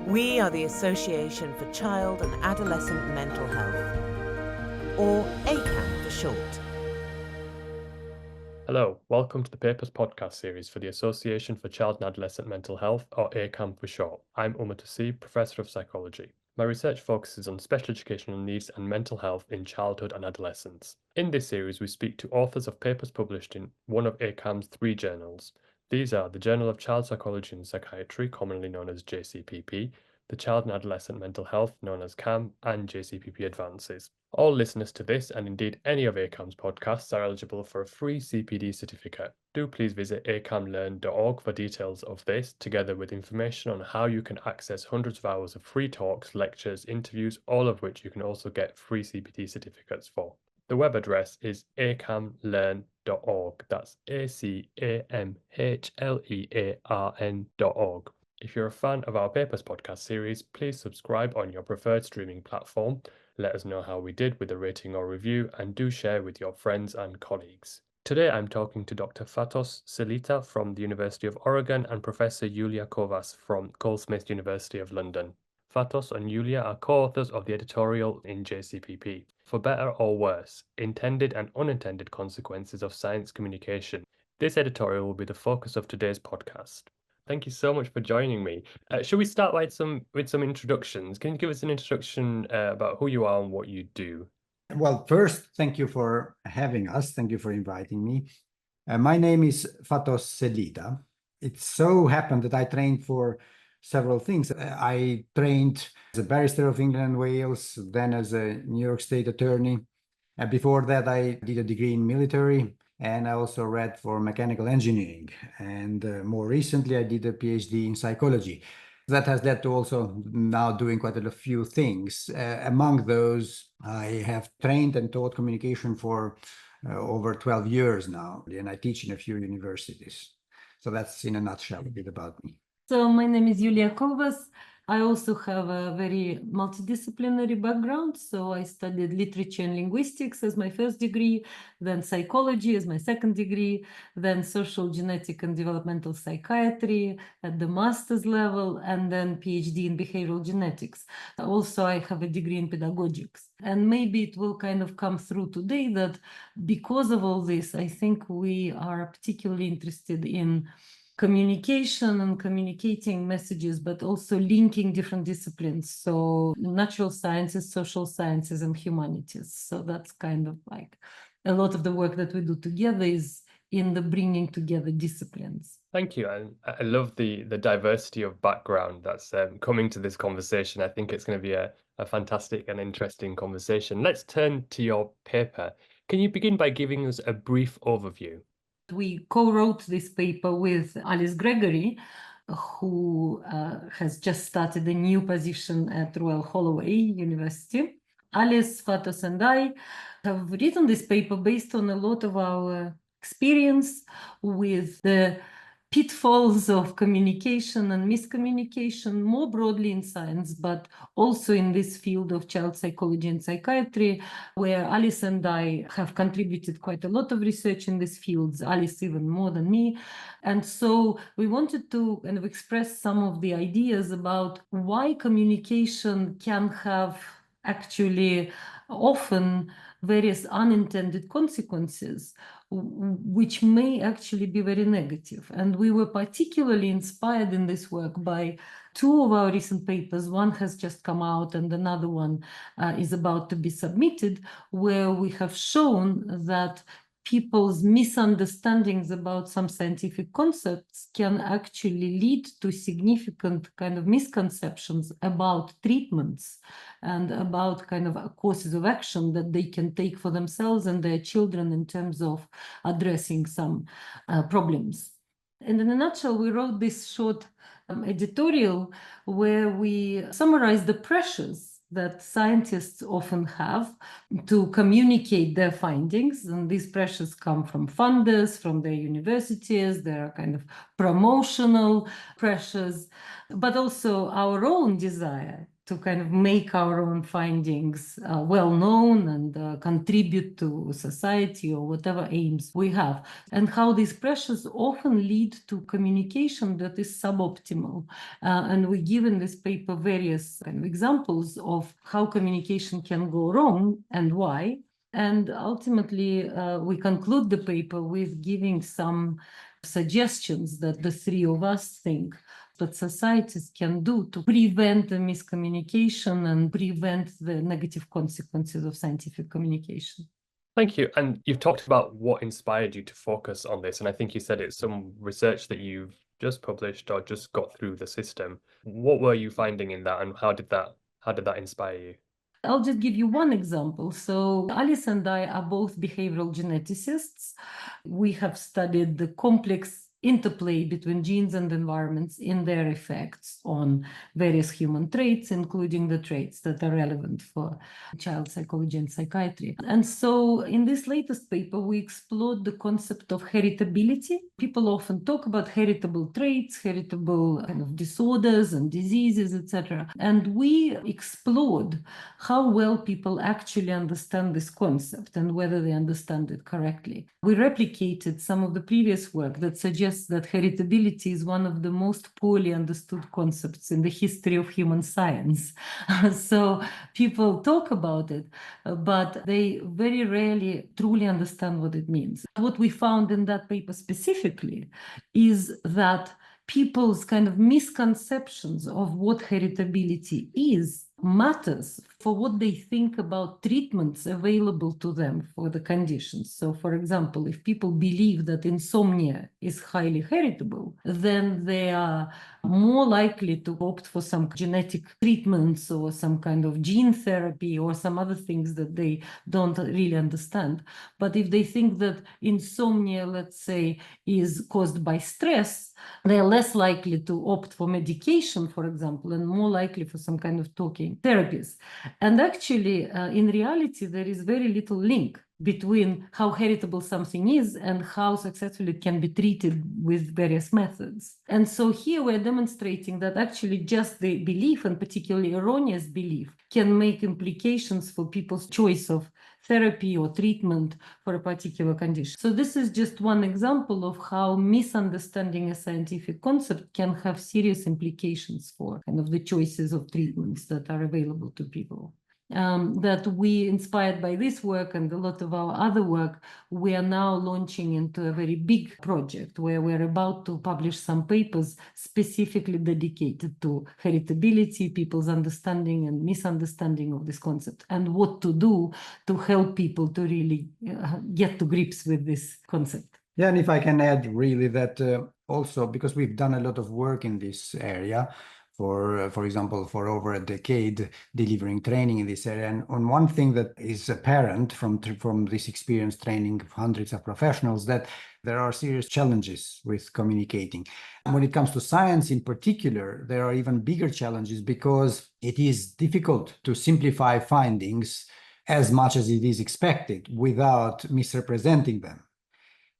We are the Association for Child and Adolescent Mental Health, or ACAM for short. Hello, welcome to the Papers podcast series for the Association for Child and Adolescent Mental Health, or ACAM for short. I'm Umar Tasib, Professor of Psychology. My research focuses on special educational needs and mental health in childhood and adolescence. In this series, we speak to authors of papers published in one of ACAM's 3 journals. These are the Journal of Child Psychology and Psychiatry, commonly known as JCPP, the Child and Adolescent Mental Health, known as CAM, and JCPP Advances. All listeners to this, and indeed any of ACAM's podcasts, are eligible for a free CPD certificate. Do please visit acamlearn.org for details of this, together with information on how you can access hundreds of hours of free talks, lectures, interviews, all of which you can also get free CPD certificates for. The web address is acamlearn.org. That's acamhlearn.org. If you're a fan of our Papers podcast series, please subscribe on your preferred streaming platform. Let us know how we did with a rating or review, and do share with your friends and colleagues. Today I'm talking to Dr. Fatos Selita from the University of Oregon and Professor Yulia Kovas from Goldsmiths University of London. Fatos and Yulia are co-authors of the editorial in JCPP, For Better or Worse, Intended and Unintended Consequences of Science Communication. This editorial will be the focus of today's podcast. Thank you so much for joining me. Should we start with some introductions? Can you give us an introduction about who you are and what you do? Well, first, thank you for having us. Thank you for inviting me. My name is Fatos Selita. It so happened that I trained for several things. I trained as a barrister of England and Wales, then as a New York State attorney. Before that, I did a degree in military, and I also read for mechanical engineering. And more recently, I did a PhD in psychology. That has led to also now doing quite a few things. Among those, I have trained and taught communication for over 12 years now, and I teach in a few universities. So that's in a nutshell a bit about me. So my name is Yulia Kovas. I also have a very multidisciplinary background. So I studied literature and linguistics as my first degree, then psychology as my second degree, then social genetic and developmental psychiatry at the master's level, and then PhD in behavioral genetics. Also, I have a degree in pedagogics. And maybe it will kind of come through today that because of all this, I think we are particularly interested in communication and communicating messages, but also linking different disciplines. So natural sciences, social sciences, and humanities. So that's kind of like a lot of the work that we do together is in the bringing together disciplines. Thank you. I love the diversity of background that's coming to this conversation. I think it's going to be a fantastic and interesting conversation. Let's turn to your paper. Can you begin by giving us a brief overview? We co-wrote this paper with Alice Gregory, who has just started a new position at Royal Holloway University. Alice, Fatos, and I have written this paper based on a lot of our experience with the pitfalls of communication and miscommunication more broadly in science, but also in this field of child psychology and psychiatry, where Alice and I have contributed quite a lot of research in these fields, Alice even more than me. And so we wanted to kind of express some of the ideas about why communication can have actually often various unintended consequences, which may actually be very negative. And we were particularly inspired in this work by two of our recent papers. One has just come out and another one is about to be submitted, where we have shown that people's misunderstandings about some scientific concepts can actually lead to significant kind of misconceptions about treatments and about kind of courses of action that they can take for themselves and their children in terms of addressing some problems. And in a nutshell, we wrote this short editorial where we summarize the pressures that scientists often have to communicate their findings. And these pressures come from funders, from their universities. There are kind of promotional pressures, but also our own desire to kind of make our own findings well known and contribute to society or whatever aims we have, and how these pressures often lead to communication that is suboptimal. And we give in this paper various kind of examples of how communication can go wrong and why. And ultimately, we conclude the paper with giving some suggestions that the three of us think that societies can do to prevent the miscommunication and prevent the negative consequences of scientific communication. Thank you. And you've talked about what inspired you to focus on this. And I think you said it's some research that you've just published or just got through the system. What were you finding in that, and how did that inspire you? I'll just give you one example. So Alice and I are both behavioral geneticists. We have studied the complex interplay between genes and environments in their effects on various human traits, including the traits that are relevant for child psychology and psychiatry. And so in this latest paper, we explored the concept of heritability. People often talk about heritable traits, heritable kind of disorders and diseases, etc. And we explored how well people actually understand this concept and whether they understand it correctly. We replicated some of the previous work that suggests that heritability is one of the most poorly understood concepts in the history of human science. So people talk about it, but they very rarely truly understand what it means. What we found in that paper specifically is that people's kind of misconceptions of what heritability is matters for what they think about treatments available to them for the conditions. So, for example, if people believe that insomnia is highly heritable, then they are more likely to opt for some genetic treatments or some kind of gene therapy or some other things that they don't really understand. But if they think that insomnia, let's say, is caused by stress, they are less likely to opt for medication, for example, and more likely for some kind of talking therapies. And actually, in reality, there is very little link between how heritable something is and how successfully it can be treated with various methods. And so here we're demonstrating that actually just the belief, and particularly erroneous belief, can make implications for people's choice of therapy or treatment for a particular condition. So this is just one example of how misunderstanding a scientific concept can have serious implications for kind of the choices of treatments that are available to people. That we, inspired by this work and a lot of our other work, we are now launching into a very big project where we're about to publish some papers specifically dedicated to heritability, people's understanding and misunderstanding of this concept, and what to do to help people to really get to grips with this concept. Yeah, and if I can add really that also, because we've done a lot of work in this area, for example, for over a decade, delivering training in this area. And on one thing that is apparent from this experience training hundreds of professionals, that there are serious challenges with communicating. And when it comes to science in particular, there are even bigger challenges because it is difficult to simplify findings as much as it is expected without misrepresenting them.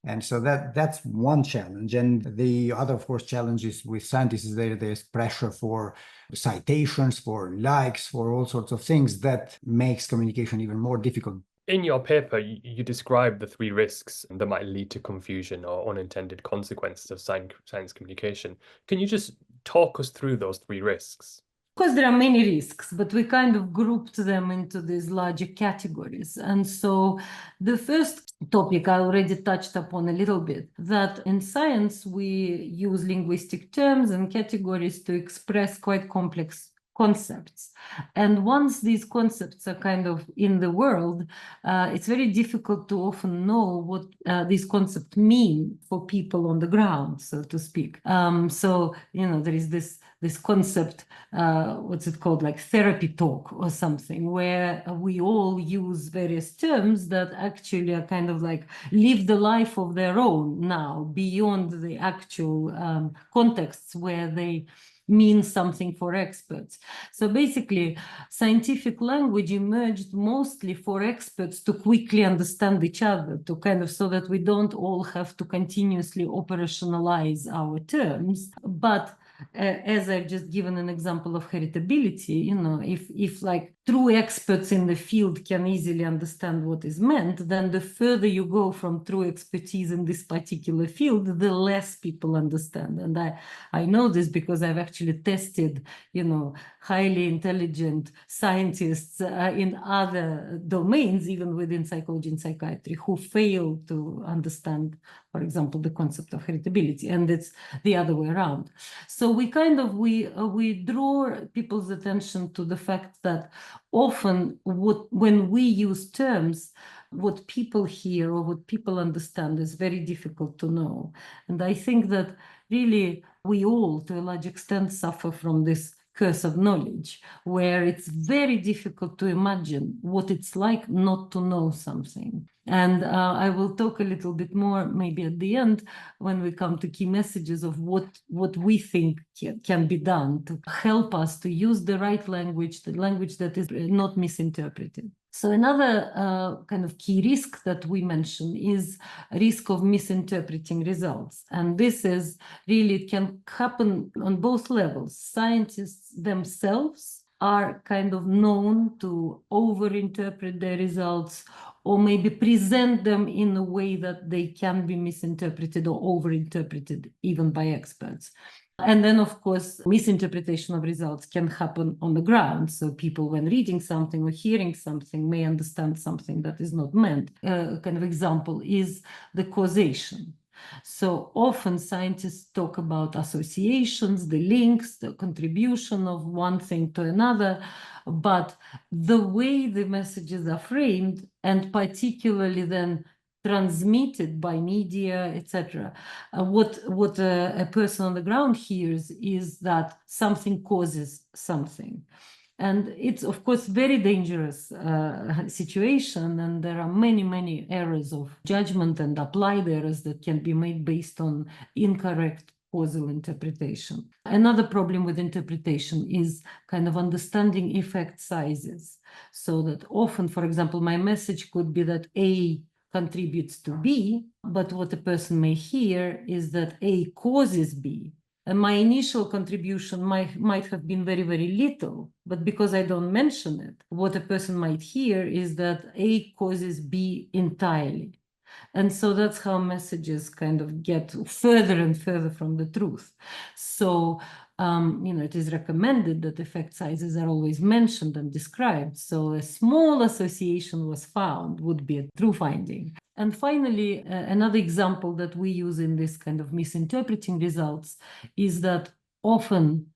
And so that's one challenge. And the other, of course, challenges with scientists is there's pressure for citations, for likes, for all sorts of things that makes communication even more difficult. In your paper, you describe the three risks that might lead to confusion or unintended consequences of science communication. Can you just talk us through those three risks? Of course, there are many risks, but we kind of grouped them into these larger categories. And so the first topic I already touched upon a little bit, that in science, we use linguistic terms and categories to express quite complex concepts. And once these concepts are kind of in the world, it's very difficult to often know what these concepts mean for people on the ground, so to speak. So, there is this concept, what's it called, like therapy talk or something, where we all use various terms that actually are kind of like live the life of their own now, beyond the actual contexts where they mean something for experts. So basically, scientific language emerged mostly for experts to quickly understand each other, to kind of so that we don't all have to continuously operationalize our terms, but as I've just given an example of heritability, if like true experts in the field can easily understand what is meant, then the further you go from true expertise in this particular field, the less people understand. And I know this because I've actually tested, highly intelligent scientists in other domains, even within psychology and psychiatry, who fail to understand, for example, the concept of heritability, and it's the other way around. So we draw people's attention to the fact that often when we use terms, what people hear or what people understand is very difficult to know. And I think that really we all, to a large extent, suffer from this curse of knowledge, where it's very difficult to imagine what it's like not to know something. And I will talk a little bit more maybe at the end when we come to key messages of what we think can be done to help us to use the right language, the language that is not misinterpreted. So another kind of key risk that we mention is risk of misinterpreting results. And this is really, it can happen on both levels. Scientists themselves are kind of known to overinterpret their results, or maybe present them in a way that they can be misinterpreted or overinterpreted even by experts. And then, of course, misinterpretation of results can happen on the ground. So people, when reading something or hearing something, may understand something that is not meant. Kind of example is the causation. So often scientists talk about associations, the links, the contribution of one thing to another, but the way the messages are framed, and particularly then transmitted by media, etc. What a person on the ground hears is that something causes something. And it's, of course, very dangerous situation, and there are many, many errors of judgment and applied errors that can be made based on incorrect causal interpretation. Another problem with interpretation is kind of understanding effect sizes. So that often, for example, my message could be that A contributes to B, but what a person may hear is that A causes B. And my initial contribution might have been very, very little, but because I don't mention it, what a person might hear is that A causes B entirely. And so that's how messages kind of get further and further from the truth. So, it is recommended that effect sizes are always mentioned and described. So a small association was found would be a true finding. And finally, another example that we use in this kind of misinterpreting results is that often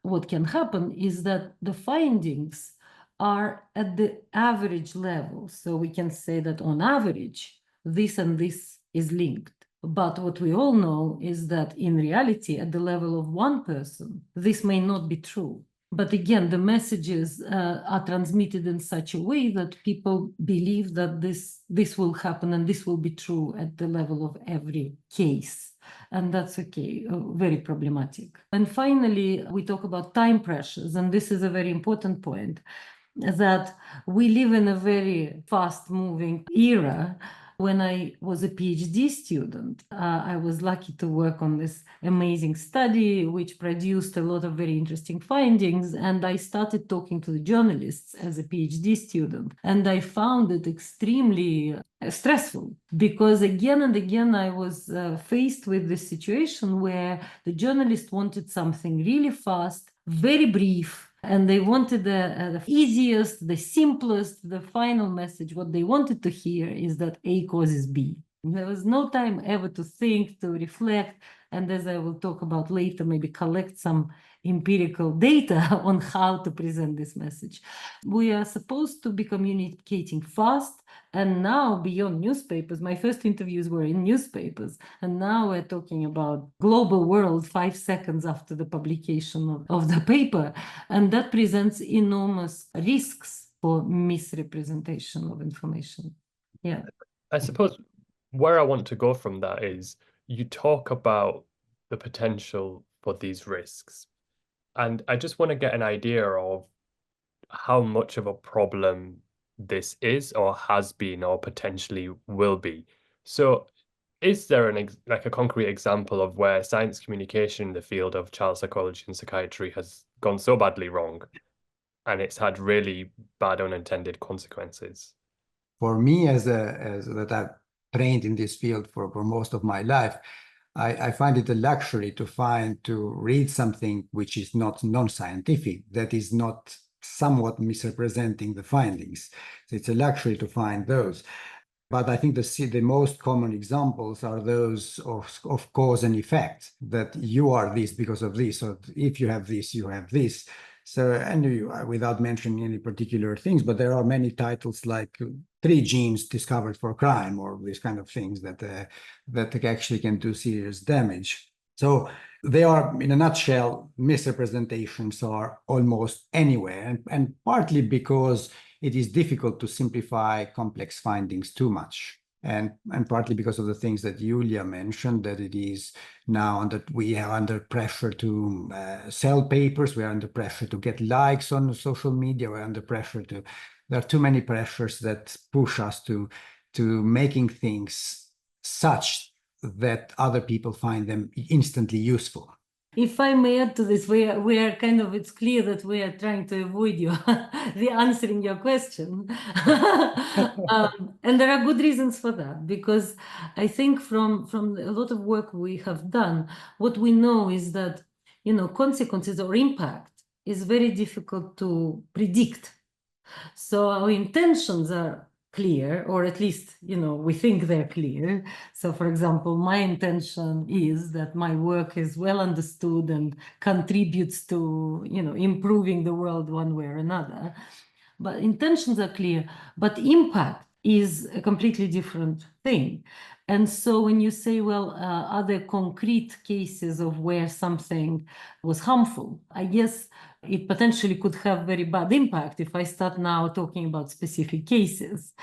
what can happen is that the findings are at the average level. So we can say that on average, this and this is linked. But what we all know is that in reality, at the level of one person, this may not be true. But again, the messages are transmitted in such a way that people believe that this will happen and this will be true at the level of every case. And that's very problematic. And finally, we talk about time pressures, and this is a very important point, that we live in a very fast-moving era. When I was a PhD student, I was lucky to work on this amazing study, which produced a lot of very interesting findings. And I started talking to the journalists as a PhD student. And I found it extremely stressful, because again and again, I was faced with this situation where the journalist wanted something really fast, very brief, and they wanted the easiest, the simplest, the final message. What they wanted to hear is that A causes B. There was no time ever to think, to reflect, and as I will talk about later, maybe collect some empirical data on how to present this message. We are supposed to be communicating fast, and now beyond newspapers, my first interviews were in newspapers, and now we're talking about global world 5 seconds after the publication of the paper, and that presents enormous risks for misrepresentation of information. Yeah. I suppose where I want to go from that is, you talk about the potential for these risks, and I just want to get an idea of how much of a problem this is, or has been, or potentially will be. So Is there like a concrete example of where science communication in the field of child psychology and psychiatry has gone so badly wrong and it's had really bad unintended consequences? For me, as that I've trained in this field for most of my life, I find it a luxury to read something which is not non-scientific, that is not somewhat misrepresenting the findings. So it's a luxury to find those. But I think the most common examples are those of cause and effect, that you are this because of this, or if you have this, you have this. So, and without mentioning any particular things, but there are many titles like 3 genes discovered for crime, or these kind of things that actually can do serious damage. So they are, in a nutshell, misrepresentations are almost anywhere, and partly because it is difficult to simplify complex findings too much. And partly because of the things that Yulia mentioned, that it is now we are under pressure to sell papers, we are under pressure to get likes on social media, we're under pressure there are too many pressures that push us to making things such that other people find them instantly useful. If I may add to this, we are kind of, it's clear that we are trying to avoid the answering your question. And there are good reasons for that, because I think from a lot of work we have done, what we know is that, consequences or impact is very difficult to predict. So our intentions are clear, or at least, we think they're clear. So, for example, my intention is that my work is well understood and contributes to, improving the world one way or another. But intentions are clear, but impact is a completely different thing. And so when you say, well, are there concrete cases of where something was harmful? I guess it potentially could have very bad impact if I start now talking about specific cases,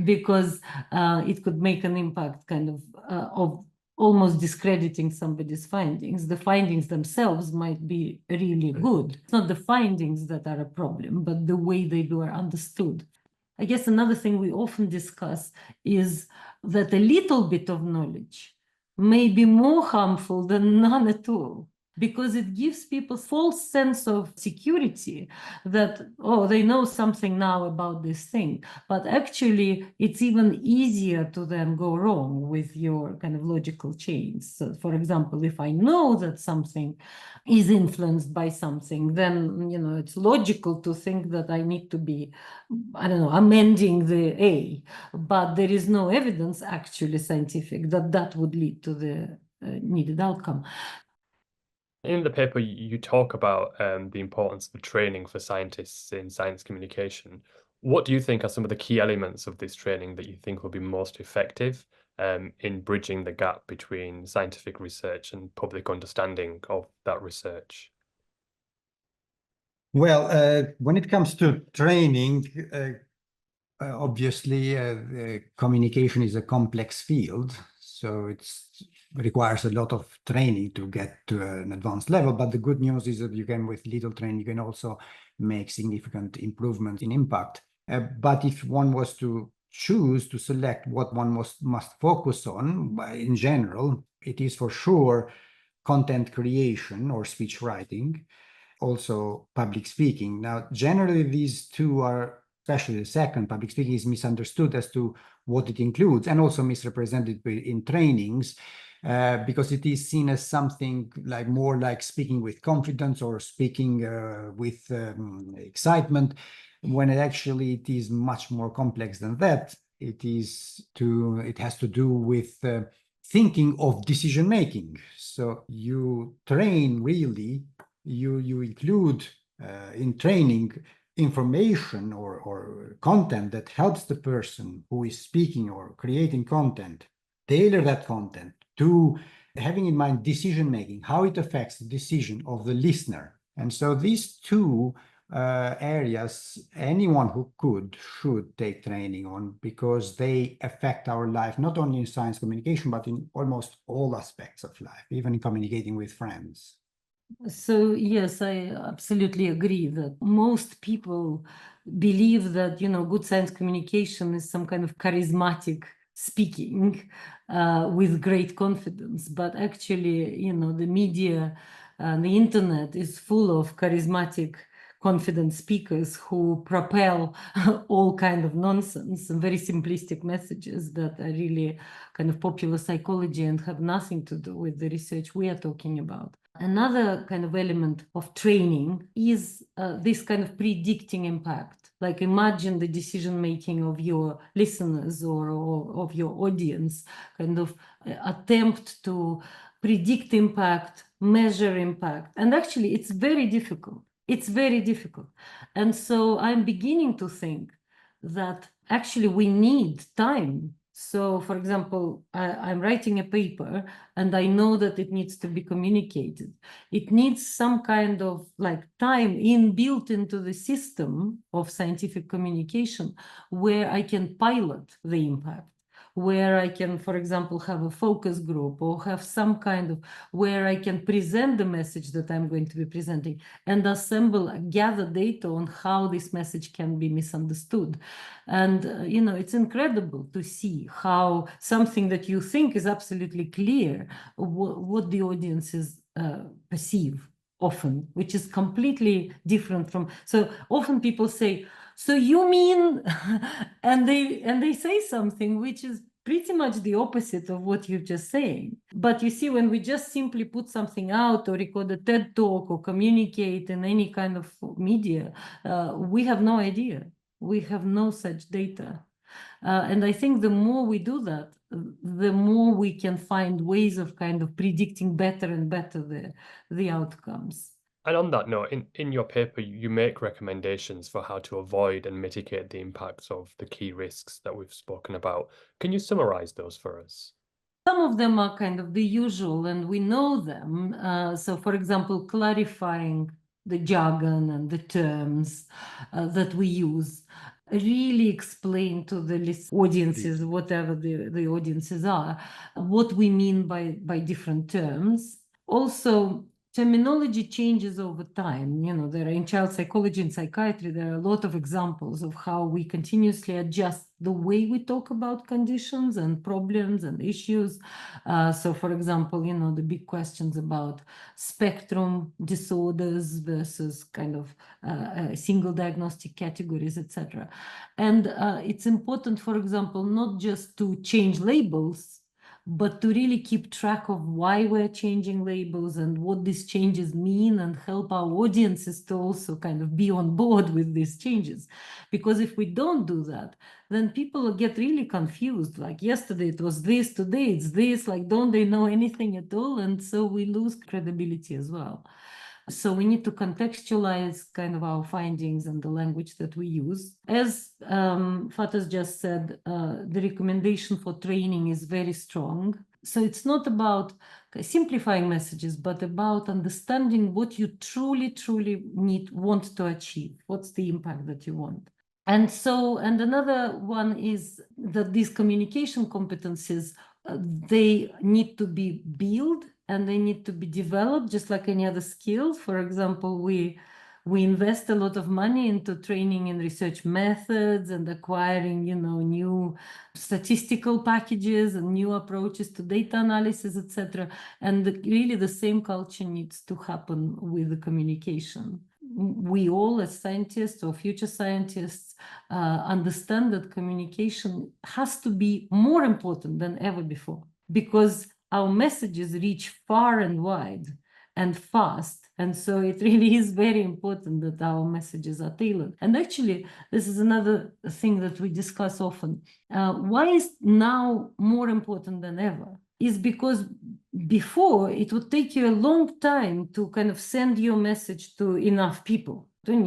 because it could make an impact kind of almost discrediting somebody's findings. The findings themselves might be really good. It's not the findings that are a problem, but the way they were understood. I guess another thing we often discuss is that a little bit of knowledge may be more harmful than none at all, because it gives people false sense of security that, oh, they know something now about this thing. But actually, it's even easier to then go wrong with your kind of logical chains. So, for example, if I know that something is influenced by something, then, it's logical to think that I need to be, I don't know, amending the A. But there is no evidence, actually scientific, that would lead to the needed outcome. In the paper, you talk about the importance of training for scientists in science communication. What do you think are some of the key elements of this training that you think will be most effective in bridging the gap between scientific research and public understanding of that research? Well, when it comes to training, obviously, communication is a complex field, so it requires a lot of training to get to an advanced level. But the good news is that with little training, you can also make significant improvements in impact. But if one was to choose to select what one must focus on, in general, it is for sure content creation or speech writing, also public speaking. Now, generally, these two are, especially the second, public speaking, is misunderstood as to what it includes, and also misrepresented in trainings, because it is seen as something more like speaking with confidence or speaking with excitement, when it is much more complex than that. It has to do with thinking of decision making. So you train, really, you include in training information or content that helps the person who is speaking or creating content tailor that content to having in mind decision making, how it affects the decision of the listener. And so these two areas, anyone who should take training on, because they affect our life, not only in science communication, but in almost all aspects of life, even in communicating with friends. So yes, I absolutely agree that most people believe that, good science communication is some kind of charismatic speaking, with great confidence. But actually, you know, the media and the internet is full of charismatic, confident speakers who propel all kind of nonsense and very simplistic messages that are really kind of popular psychology and have nothing to do with the research we are talking about. Another kind of element of training is this kind of predicting impact. Like imagine the decision making of your listeners or of your audience, kind of attempt to predict impact, measure impact. And actually, it's very difficult. It's very difficult. And so I'm beginning to think that actually we need time. So, for example, I'm writing a paper and I know that it needs to be communicated. It needs some kind of like time inbuilt into the system of scientific communication where I can pilot the impact, where I can, for example, have a focus group or have some kind of where I can present the message that I'm going to be presenting and assemble, gather data on how this message can be misunderstood. And, you know, it's incredible to see how something that you think is absolutely clear, what the audiences perceive often, which is completely different from, so often people say, so you mean, and they say something which is pretty much the opposite of what you're just saying. But you see, when we just simply put something out or record a TED talk or communicate in any kind of media, we have no idea. We have no such data. And I think the more we do that, the more we can find ways of kind of predicting better and better the outcomes. And on that note, in your paper, you make recommendations for how to avoid and mitigate the impacts of the key risks that we've spoken about. Can you summarize those for us? Some of them are kind of the usual, and we know them. So, for example, clarifying the jargon and the terms that we use, really explain to the audiences, whatever the audiences are, what we mean by different terms. Also, terminology changes over time. You know, there are in child psychology and psychiatry, there are a lot of examples of how we continuously adjust the way we talk about conditions and problems and issues. So, for example, you know, the big questions about spectrum disorders versus kind of single diagnostic categories, etc. And it's important, for example, not just to change labels, but to really keep track of why we're changing labels and what these changes mean and help our audiences to also kind of be on board with these changes. Because if we don't do that, then people get really confused. Like yesterday it was this, today it's this, like don't they know anything at all? And so we lose credibility as well. So we need to contextualize kind of our findings and the language that we use. As Fatos just said, the recommendation for training is very strong. So it's not about simplifying messages, but about understanding what you truly want to achieve. What's the impact that you want? And so, and another one is that these communication competencies, they need to be built and they need to be developed just like any other skill. For example, we invest a lot of money into training in research methods and acquiring, you know, new statistical packages and new approaches to data analysis, etc. And really the same culture needs to happen with the communication. We all as scientists or future scientists understand that communication has to be more important than ever before because our messages reach far and wide and fast. And so it really is very important that our messages are tailored. And actually, this is another thing that we discuss often. Why is now more important than ever? Is because before it would take you a long time to kind of send your message to enough people, through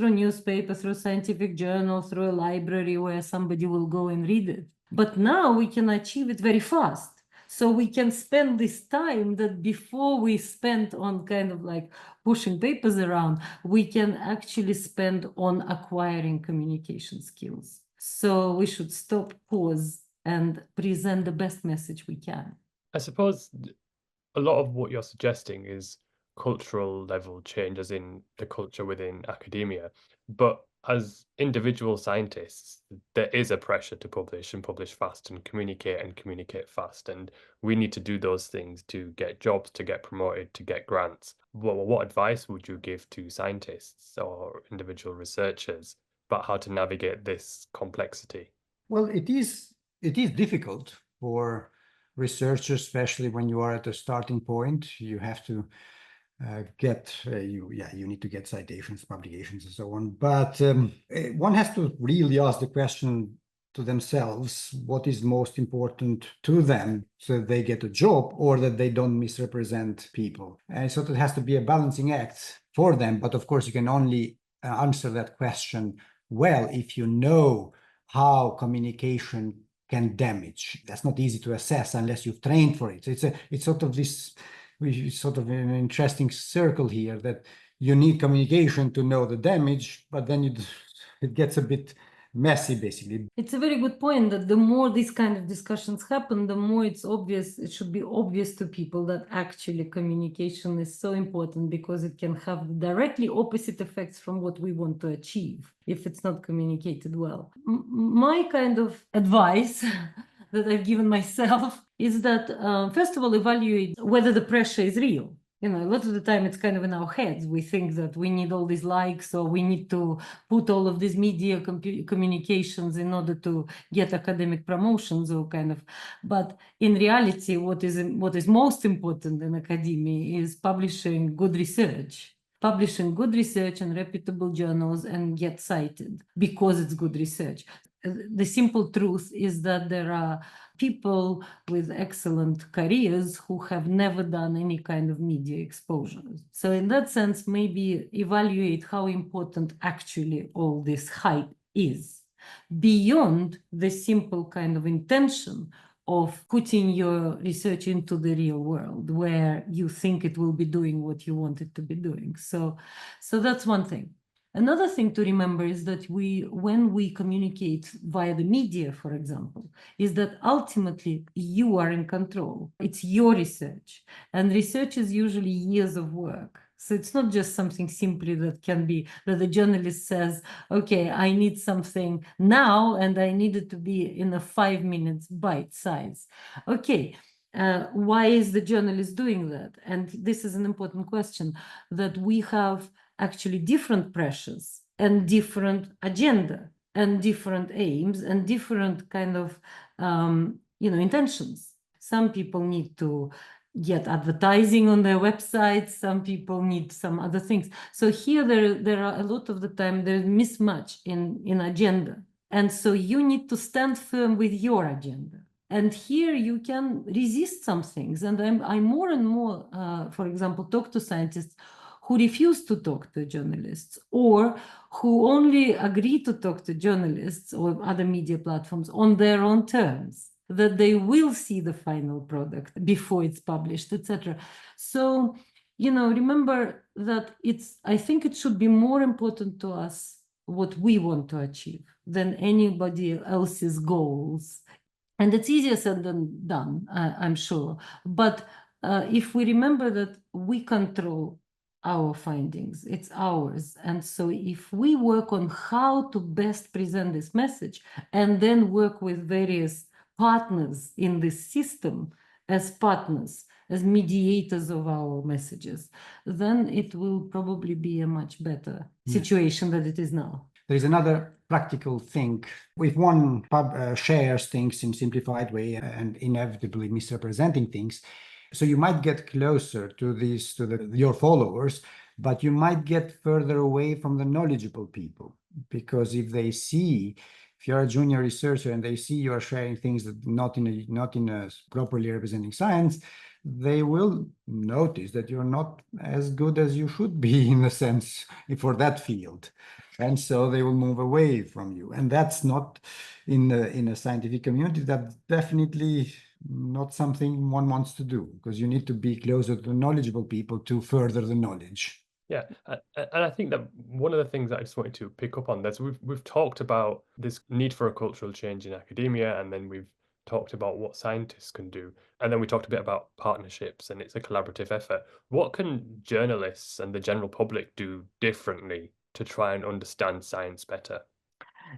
newspaper, through scientific journal, through a library where somebody will go and read it. But now we can achieve it very fast. So we can spend this time that before we spent on kind of like pushing papers around, we can actually spend on acquiring communication skills. So we should stop, pause, and present the best message we can. I suppose a lot of what you're suggesting is cultural level change, as in the culture within academia. But as individual scientists, there is a pressure to publish and publish fast and communicate fast. And we need to do those things to get jobs, to get promoted, to get grants. What advice would you give to scientists or individual researchers about how to navigate this complexity? Well, it is difficult for researchers, especially when you are at a starting point. You have to you need to get citations, publications, and so on. But one has to really ask the question to themselves, what is most important to them, so that they get a job or that they don't misrepresent people. And so it has to be a balancing act for them. But of course, you can only answer that question well if you know how communication can damage. That's not easy to assess unless you've trained for it. It's sort of this, sort of an interesting circle here, that you need communication to know the damage, but then it gets a bit messy, basically. It's a very good point that the more these kind of discussions happen, the more it's obvious, it should be obvious to people that actually communication is so important, because it can have directly opposite effects from what we want to achieve if it's not communicated well. My kind of advice that I've given myself is that, first of all, evaluate whether the pressure is real. You know, a lot of the time it's kind of in our heads. We think that we need all these likes, or we need to put all of these media communications in order to get academic promotions, or kind of. But in reality, what is most important in academia is publishing good research. Publishing good research in reputable journals and get cited because it's good research. The simple truth is that there are people with excellent careers who have never done any kind of media exposure. So in that sense, maybe evaluate how important actually all this hype is, beyond the simple kind of intention of putting your research into the real world, where you think it will be doing what you want it to be doing. So that's one thing. Another thing to remember is that when we communicate via the media, for example, is that ultimately you are in control. It's your research, and research is usually years of work. So it's not just something simply that can be, that the journalist says, okay, I need something now, and I need it to be in a 5 minutes bite size. Okay. Why is the journalist doing that? And this is an important question, that we have actually different pressures and different agenda and different aims and different kind of intentions. Some people need to get advertising on their websites, some people need some other things. So here there are a lot of the time there's mismatch in agenda, and so you need to stand firm with your agenda. And here you can resist some things. And I more and more, for example, talk to scientists who refuse to talk to journalists, or who only agree to talk to journalists or other media platforms on their own terms, that they will see the final product before it's published, etc. So, remember that I think it should be more important to us what we want to achieve than anybody else's goals. And it's easier said than done, I'm sure. But if we remember that we control our findings, it's ours. And so if we work on how to best present this message, and then work with various partners in this system as partners, as mediators of our messages, then it will probably be a much better situation than it is now. There is another practical thing. If one shares things in simplified way and inevitably misrepresenting things, so you might get closer to your followers, but you might get further away from the knowledgeable people, because if you're a junior researcher and they see you are sharing things that not in a properly representing science, they will notice that you're not as good as you should be, in a sense, for that field. And so they will move away from you. And that's not, in a scientific community, that's definitely not something one wants to do, because you need to be closer to knowledgeable people to further the knowledge. Yeah, and I think that one of the things that I just wanted to pick up on, we've talked about this need for a cultural change in academia, and then we've talked about what scientists can do, and then we talked a bit about partnerships, and it's a collaborative effort. What can journalists and the general public do differently to try and understand science better?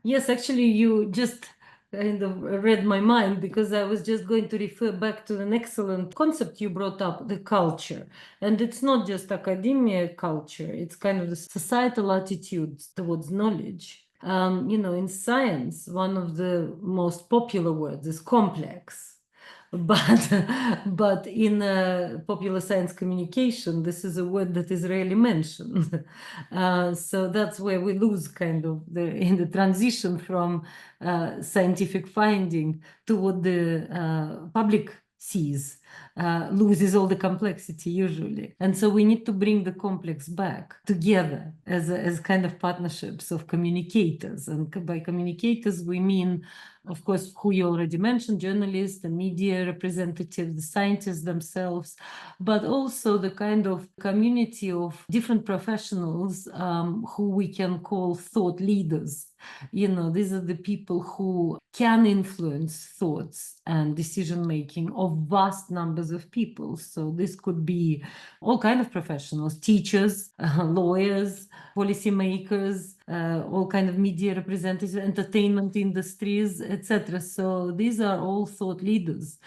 Yes, actually, you just kind of read my mind, because I was just going to refer back to an excellent concept you brought up, the culture. And it's not just academia culture, it's kind of the societal attitudes towards knowledge. In science, one of the most popular words is complex. But in popular science communication, this is a word that is rarely mentioned. So that's where we lose kind of in the transition from scientific finding to what the public sees, loses all the complexity usually. And so we need to bring the complex back together as kind of partnerships of communicators. And by communicators, we mean, of course, who you already mentioned, journalists, the media representatives, the scientists themselves, but also the kind of community of different professionals who we can call thought leaders. These are the people who can influence thoughts and decision-making of vast numbers of people. So this could be all kinds of professionals, teachers, lawyers, policymakers, all kind of media representatives, entertainment industries, etc. So these are all thought leaders.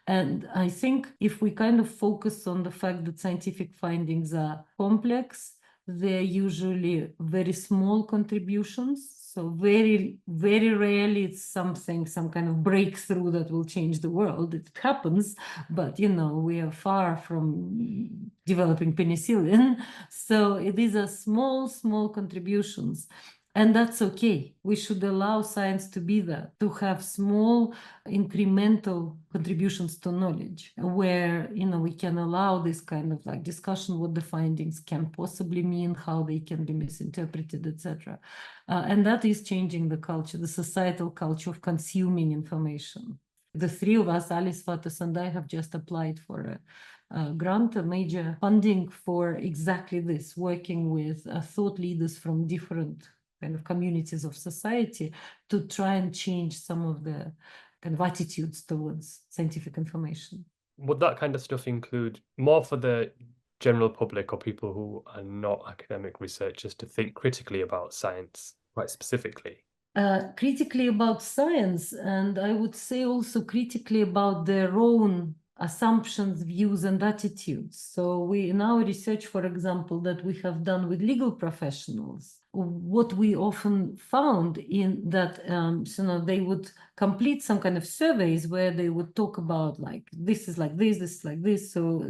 And I think if we kind of focus on the fact that scientific findings are complex, they're usually very small contributions. So very, very rarely it's some kind of breakthrough that will change the world. It happens, but we are far from developing penicillin. So these are small, small contributions. And that's okay. We should allow science to be that, to have small incremental contributions to knowledge, where we can allow this kind of like discussion what the findings can possibly mean, how they can be misinterpreted, etc. And that is changing the culture, the societal culture of consuming information. The three of us, Alice, Fatos, and I, have just applied for a grant, a major funding for exactly this, working with thought leaders from different kind of communities of society to try and change some of the kind of attitudes towards scientific information. Would that kind of stuff include more for the general public or people who are not academic researchers to think critically about science quite specifically? Critically about science, and I would say also critically about their own assumptions, views, and attitudes. So in our research, for example, that we have done with legal professionals, what we often found in that they would complete some kind of surveys where they would talk about like this is like this is like this, so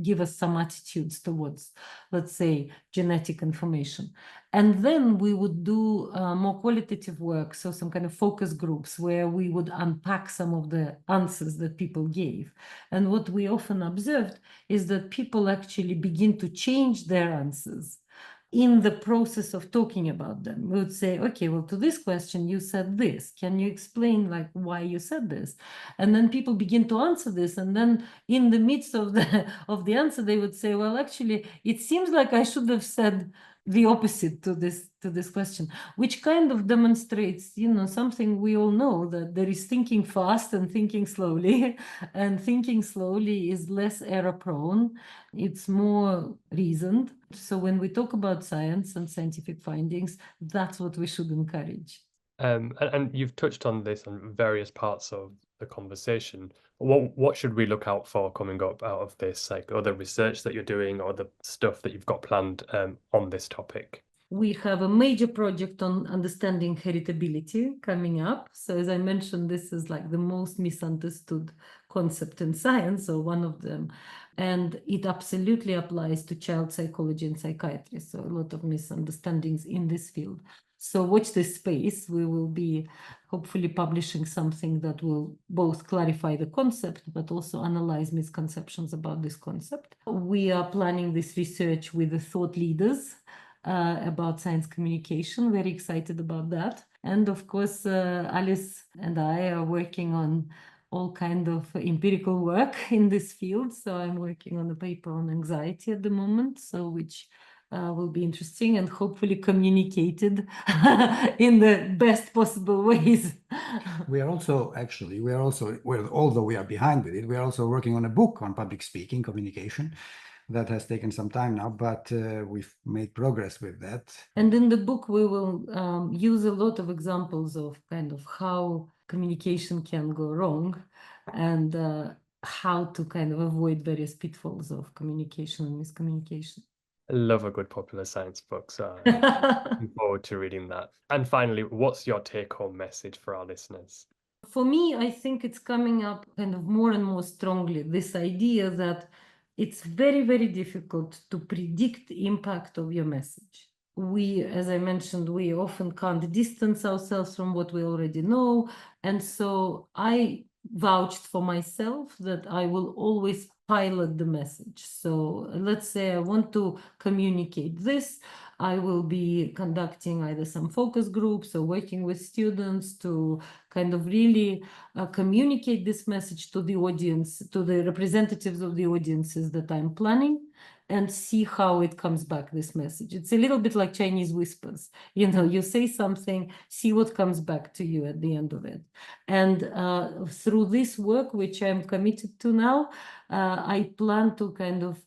give us some attitudes towards, let's say, genetic information. And then we would do more qualitative work, so some kind of focus groups where we would unpack some of the answers that people gave. And what we often observed is that people actually begin to change their answers in the process of talking about them. We would say, okay, well, to this question, you said this. Can you explain like why you said this? And then people begin to answer this. And then in the midst of the answer, they would say, well, actually, it seems like I should have said the opposite to this question, which kind of demonstrates, something we all know, that there is thinking fast and thinking slowly, and thinking slowly is less error prone. It's more reasoned. So when we talk about science and scientific findings, that's what we should encourage. And you've touched on this on various parts of the conversation. What should we look out for coming up out of this, like other research that you're doing or the stuff that you've got planned on this topic? We have a major project on understanding heritability coming up. So as I mentioned, this is like the most misunderstood concept in science, or one of them. And it absolutely applies to child psychology and psychiatry. So a lot of misunderstandings in this field. So watch this space. We will be hopefully publishing something that will both clarify the concept, but also analyze misconceptions about this concept. We are planning this research with the thought leaders about science communication. Very excited about that. And of course, Alice and I are working on all kind of empirical work in this field. So I'm working on a paper on anxiety at the moment, so which will be interesting and hopefully communicated in the best possible ways. Although we are behind with it, we are also working on a book on public speaking communication, That has taken some time now, but we've made progress with that. And in the book, we will use a lot of examples of kind of how communication can go wrong and how to kind of avoid various pitfalls of communication and miscommunication. I love a good popular science book, so I'm looking forward to reading that. And finally, what's your take-home message for our listeners? For me, I think it's coming up kind of more and more strongly, this idea that it's very, very difficult to predict the impact of your message. We, as I mentioned, we often can't distance ourselves from what we already know. And so I vouched for myself that I will always pilot the message. So let's say I want to communicate this. I will be conducting either some focus groups or working with students to kind of really communicate this message to the audience, to the representatives of the audiences that I'm planning, and see how it comes back, this message. It's a little bit like Chinese whispers. You know, you say something, see what comes back to you at the end of it. And through this work, which I'm committed to now, I plan to kind of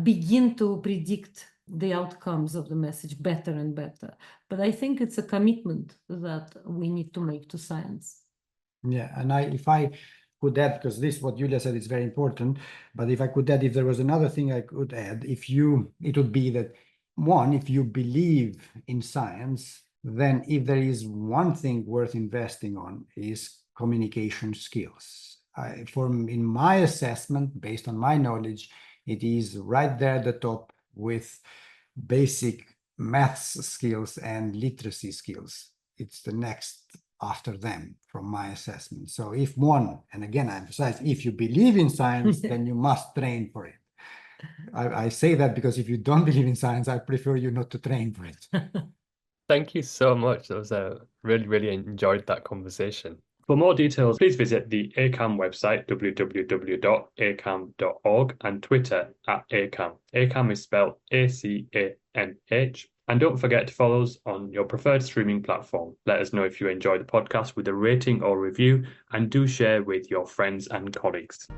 begin to predict the outcomes of the message better and better. But I think it's a commitment that we need to make to science. Yeah, and if I could add, because this, what Yulia said, is very important, but if I could add, if there was another thing I could add, it would be that, one, if you believe in science, then if there is one thing worth investing on is communication skills. In my assessment, based on my knowledge, it is right there at the top with basic maths skills and literacy skills. It's the next after them from my assessment. So if one, and again, I emphasize, if you believe in science, then you must train for it. I say that because if you don't believe in science, I prefer you not to train for it. Thank you so much. That was really enjoyed that conversation. For more details, please visit the ACAM website, www.acam.org, and Twitter @ACAM. ACAM is spelled ACAMH. And don't forget to follow us on your preferred streaming platform. Let us know if you enjoy the podcast with a rating or review, and do share with your friends and colleagues.